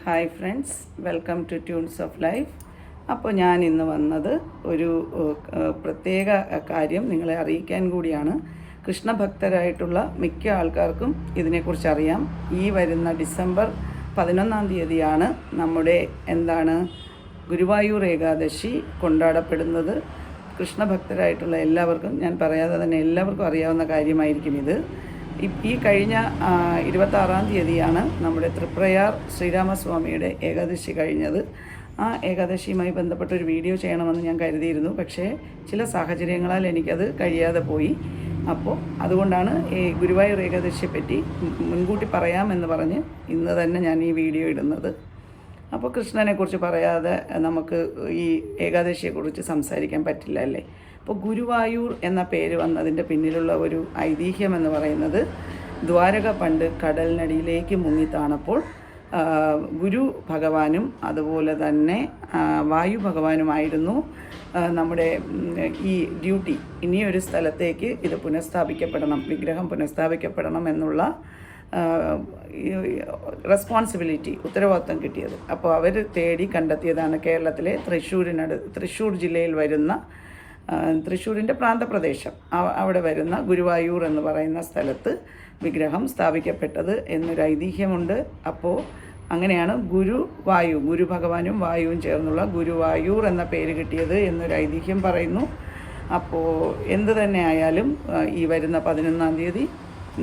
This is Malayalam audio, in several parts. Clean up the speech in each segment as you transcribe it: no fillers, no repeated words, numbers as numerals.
Hi friends, welcome to tunes of life. അപ്പോൾ ഞാൻ ഇന്ന് വന്നത് ഒരു പ്രത്യേക കാര്യം നിങ്ങളെ അറിയിക്കാൻ കൂടിയാണ്. കൃഷ്ണഭക്തരായിട്ടുള്ള മിക്ക ആൾക്കാർക്കും ഇതിനെക്കുറിച്ച് അറിയാം. ഈ വരുന്ന ഡിസംബർ 11-ാം തീയതിയാണ് നമ്മുടെ ഗുരുവായൂർ ഏകാദശി കൊണ്ടാടപ്പെടുന്നത്. കൃഷ്ണഭക്തരായിട്ടുള്ള എല്ലാവർക്കും, ഞാൻ പറയാതെ തന്നെ എല്ലാവർക്കും അറിയാവുന്ന കാര്യമായിരിക്കും ഇത്. ഈ കഴിഞ്ഞ 26-ാം തീയതിയാണ് നമ്മുടെ തൃപ്രയാർ ശ്രീരാമസ്വാമിയുടെ ഏകാദശി കഴിഞ്ഞത്. ആ ഏകാദശിയുമായി ബന്ധപ്പെട്ടൊരു വീഡിയോ ചെയ്യണമെന്ന് ഞാൻ കരുതിയിരുന്നു. പക്ഷേ ചില സാഹചര്യങ്ങളാൽ എനിക്കത് കഴിയാതെ പോയി. അപ്പോൾ അതുകൊണ്ടാണ് ഈ ഗുരുവായൂർ ഏകാദശിയെപ്പറ്റി മുൻകൂട്ടി പറയാമെന്ന് പറഞ്ഞ് ഇന്ന് തന്നെ ഞാൻ ഈ വീഡിയോ ഇടുന്നത്. അപ്പോൾ കൃഷ്ണനെക്കുറിച്ച് പറയാതെ നമുക്ക് ഈ ഏകാദശിയെക്കുറിച്ച് സംസാരിക്കാൻ പറ്റില്ല അല്ലേ. അപ്പോൾ ഗുരുവായൂർ എന്ന പേര് വന്നതിൻ്റെ പിന്നിലുള്ള ഒരു ഐതിഹ്യം എന്ന് പറയുന്നത്, ദ്വാരക പണ്ട് കടലിനടിയിലേക്ക് മുങ്ങിത്താണപ്പോൾ ഗുരു ഭഗവാനും അതുപോലെ തന്നെ വായു ഭഗവാനുമായിരുന്നു നമ്മുടെ ഈ ഡ്യൂട്ടി. ഇനിയൊരു സ്ഥലത്തേക്ക് ഇത് പുനഃസ്ഥാപിക്കപ്പെടണം, വിഗ്രഹം പുനഃസ്ഥാപിക്കപ്പെടണം എന്നുള്ള റെസ്പോൺസിബിലിറ്റി, ഉത്തരവാദിത്വം കിട്ടിയത്. അപ്പോൾ അവർ തേടി കണ്ടെത്തിയതാണ് കേരളത്തിലെ തൃശ്ശൂർ ജില്ലയിൽ വരുന്ന, തൃശ്ശൂരിൻ്റെ പ്രാന്തപ്രദേശം, അവിടെ വരുന്ന ഗുരുവായൂർ എന്ന് പറയുന്ന സ്ഥലത്ത് വിഗ്രഹം സ്ഥാപിക്കപ്പെട്ടത് എന്നൊരു ഐതിഹ്യമുണ്ട്. അപ്പോൾ അങ്ങനെയാണ് ഗുരു ഭഗവാനും വായുവും ചേർന്നുള്ള ഗുരുവായൂർ എന്ന പേര് കിട്ടിയത് എന്നൊരു ഐതിഹ്യം പറയുന്നു. അപ്പോൾ എന്തു തന്നെ ആയാലും ഈ വരുന്ന 11-ാം തീയതി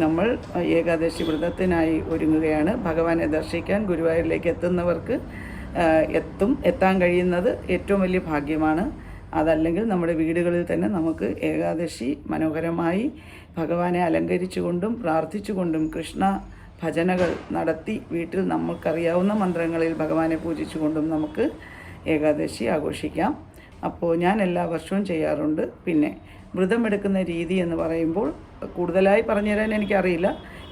നമ്മൾ ഏകാദശി വ്രതത്തിനായി ഒരുങ്ങുകയാണ്. ഭഗവാനെ ദർശിക്കാൻ ഗുരുവായൂരിലേക്ക് എത്തുന്നവർക്ക് എത്താൻ കഴിയുന്നത് ഏറ്റവും വലിയ ഭാഗ്യമാണ്. അതല്ലെങ്കിൽ നമ്മുടെ വീടുകളിൽ തന്നെ നമുക്ക് ഏകാദശി മനോഹരമായി ഭഗവാനെ അലങ്കരിച്ചുകൊണ്ടും പ്രാർത്ഥിച്ചുകൊണ്ടും കൃഷ്ണ ഭജനകൾ നടത്തി വീട്ടിൽ നമ്മൾക്കറിയാവുന്ന മന്ത്രങ്ങളിൽ ഭഗവാനെ പൂജിച്ചുകൊണ്ടും നമുക്ക് ഏകാദശി ആഘോഷിക്കാം. അപ്പോൾ ഞാൻ എല്ലാ വർഷവും ചെയ്യാറുണ്ട്. പിന്നെ വ്രതമെടുക്കുന്ന രീതി എന്ന് പറയുമ്പോൾ കൂടുതലായി പറഞ്ഞു തരാൻ എനിക്കറിയില്ല.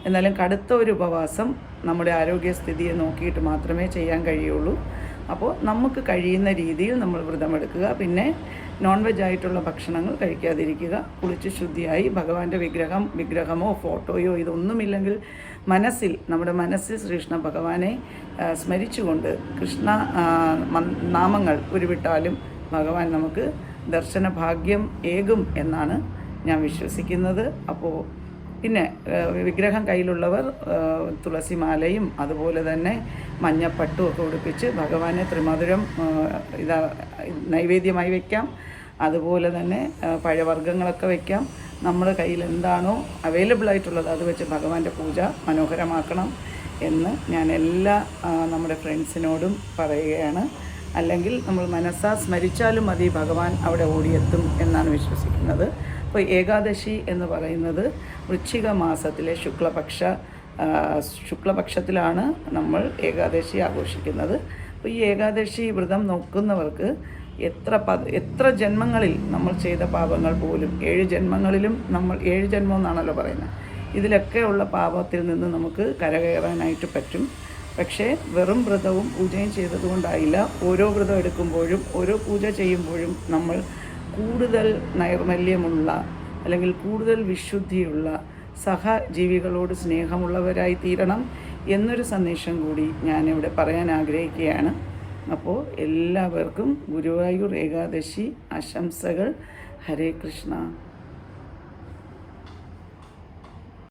എന്നാലും കടുത്ത ഒരു ഉപവാസം നമ്മുടെ ആരോഗ്യസ്ഥിതിയെ നോക്കിയിട്ട് മാത്രമേ ചെയ്യാൻ കഴിയുള്ളൂ. അപ്പോൾ നമുക്ക് കഴിയുന്ന രീതിയിൽ നമ്മൾ വ്രതമെടുക്കുക. പിന്നെ നോൺ വെജ് ആയിട്ടുള്ള ഭക്ഷണങ്ങൾ കഴിക്കാതിരിക്കുക. കുളിച്ച് ശുദ്ധിയായി ഭഗവാന്റെ വിഗ്രഹമോ ഫോട്ടോയോ ഇതൊന്നുമില്ലെങ്കിൽ നമ്മുടെ മനസ്സിൽ ശ്രീകൃഷ്ണ ഭഗവാനെ സ്മരിച്ചുകൊണ്ട് കൃഷ്ണ നാമങ്ങൾ ഉരുവിട്ടാലും ഭഗവാൻ നമുക്ക് ദർശന ഭാഗ്യം ഏകും എന്നാണ് ഞാൻ വിശ്വസിക്കുന്നത്. അപ്പോൾ പിന്നെ വിഗ്രഹം കയ്യിലുള്ളവർ തുളസിമാലയും അതുപോലെ തന്നെ മഞ്ഞപ്പട്ടും ഒക്കെ ഉടുപ്പിച്ച് ഭഗവാനെ ത്രിമധുരം നൈവേദ്യമായി വയ്ക്കാം. അതുപോലെ തന്നെ പഴവർഗ്ഗങ്ങളൊക്കെ വയ്ക്കാം. നമ്മുടെ കയ്യിൽ എന്താണോ അവൈലബിൾ ആയിട്ടുള്ളത് അത് വെച്ച് ഭഗവാന്റെ പൂജ മനോഹരമാക്കണം എന്ന് ഞാൻ എല്ലാ നമ്മുടെ ഫ്രണ്ട്സിനോടും പറയുകയാണ്. അല്ലെങ്കിൽ നമ്മൾ മനസ്സാ സ്മരിച്ചാലും മതി, ഭഗവാൻ അവിടെ ഓടിയെത്തും എന്നാണ് വിശ്വസിക്കുന്നത്. അപ്പോൾ ഏകാദശി എന്ന് പറയുന്നത് വൃശ്ചിക മാസത്തിലെ ശുക്ലപക്ഷത്തിലാണ് നമ്മൾ ഏകാദശി ആഘോഷിക്കുന്നത്. അപ്പോൾ ഈ ഏകാദശി വ്രതം നോക്കുന്നവർക്ക് എത്ര ജന്മങ്ങളിൽ നമ്മൾ ചെയ്ത പാപങ്ങൾ പോലും 7 ജന്മങ്ങളിലും നമ്മൾ 7 ജന്മം എന്നാണല്ലോ പറയുന്നത്, ഇതിലൊക്കെയുള്ള പാപത്തിൽ നിന്ന് നമുക്ക് കരകയറാനായിട്ട് പറ്റും. പക്ഷേ വെറും വ്രതവും പൂജയും ചെയ്തതുകൊണ്ടായില്ല. ഓരോ വ്രതം എടുക്കുമ്പോഴും ഓരോ പൂജ ചെയ്യുമ്പോഴും നമ്മൾ കൂടുതൽ നൈർമല്യമുള്ള അല്ലെങ്കിൽ കൂടുതൽ വിശുദ്ധിയുള്ള സഹജീവികളോട് സ്നേഹമുള്ളവരായി തീരണം എന്നൊരു സന്ദേശം കൂടി ഞാനിവിടെ പറയാൻ ആഗ്രഹിക്കുകയാണ്. അപ്പോൾ എല്ലാവർക്കും ഗുരുവായൂർ ഏകാദശി ആശംസകൾ. ഹരേ കൃഷ്ണ.